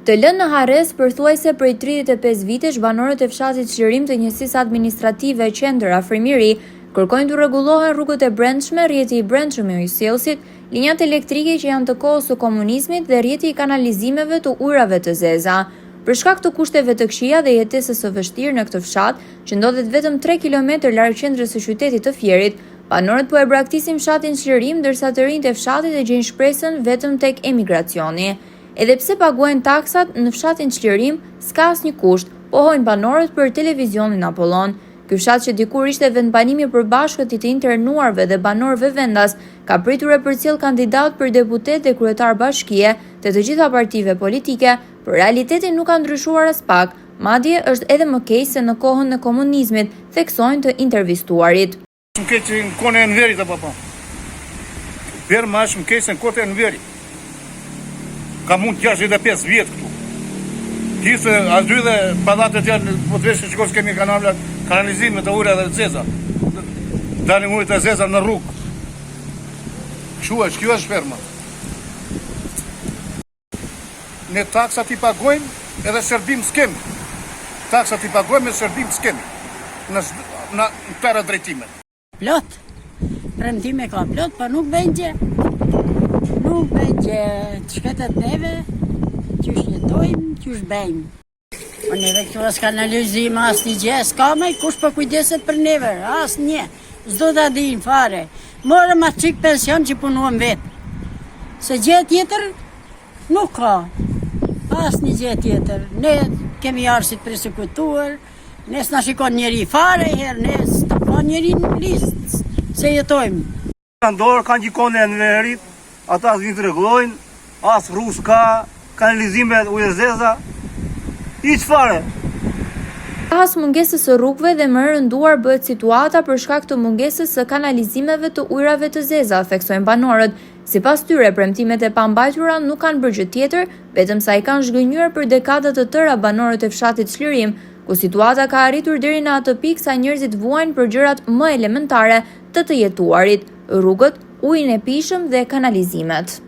Të lënë në harres përthuajse prej 35 vitesh, banorët e fshatit Çlirim të njësisë administrative Qendër Afrimiri kërkojnë të rregullohen rrugët e brendshme, rrjeti i brendshëm i ujësjellësit, linjat elektrike që janë të kohës së komunizmit dhe rrjeti i kanalizimeve të ujrave të zeza. Për shkak të kushteve të këqija dhe jetesës së vështirë në këtë fshat, që ndodhet vetëm 3 kilometër larg qendrës së qytetit të Fierit, banorët po e braktisin fshatin Çlirim, ndërsa të rinjtë e fshatit e gjejnë shpresën vetëm tek emigracioni. Edhe pse paguajnë taksat në fshatin Çlirim, s'ka asnjë kusht, pohojnë banorët për televizionin Apollon. Ky fshat që dikur ishte vendbanimi i përbashkët i të internuarve dhe banorëve vendas, ka pritur e përcjell kandidat për deputet dhe kryetar bashkie të gjitha partive politike, por realitetin nuk ka ndryshuar as pak, madje është edhe më keq se në kohën e komunizmit, theksojnë të intervistuarit. Më keq në kohën e Enverit apo po. Verë më është më keq në kohën e Enverit. Ka mund 65 vjetë këtu. Kisë a dy dhe pallate tjerë, po të veshë shikos kemi kanalizime të ujra dhe të zeza. Dalin ujtë e zeza në rrugë. Kjo është shperma. Ne taksat i pagojmë edhe shërbim s'kemi. Taksat i pagojmë edhe shërbim s'kemi. Në tëra drejtime. Plot. Premtime ka plot, pa nuk bëjnë gjë. Nuk bëjnë gjë të shketet neve, qysh jetojmë, qysh bëjmë. Po neve këtu as kanalizim, as një gjë, s'ka me kush për kujdeset për neve, as një. S'do t'a din fare. Morëm atë qik pension që punuam vetë. Se gjë tjetër nuk ka. As një gjë tjetër. Ne kemi arsit persekutuar, ne s'na shikon njeri fare herë, ne s'ta ka njeri në listë se jetojmë. Kanë dorë, kanë gjikone e Enverit, ata s'vinë të rregullojnë, as rrugë ka, kanalizime ujë zeza, hiç fare. Pas mungesës së rrugëve dhe më rënduar bëhet situata për shkak të mungesës së kanalizimeve të ujrave të zeza, theksojnë banorët. Sipas tyre, premtimet e pambajtura nuk kanë bërë gjë tjetër, vetëm sa i kanë zhgënjur për dekada të tëra banorët e fshatit Çlirim, ku situata ka arritur deri në atë pikë sa njerëzit vuajnë për gjërat më elementare të jetuarit, rrugët, ujin e pishëm dhe kanalizimet.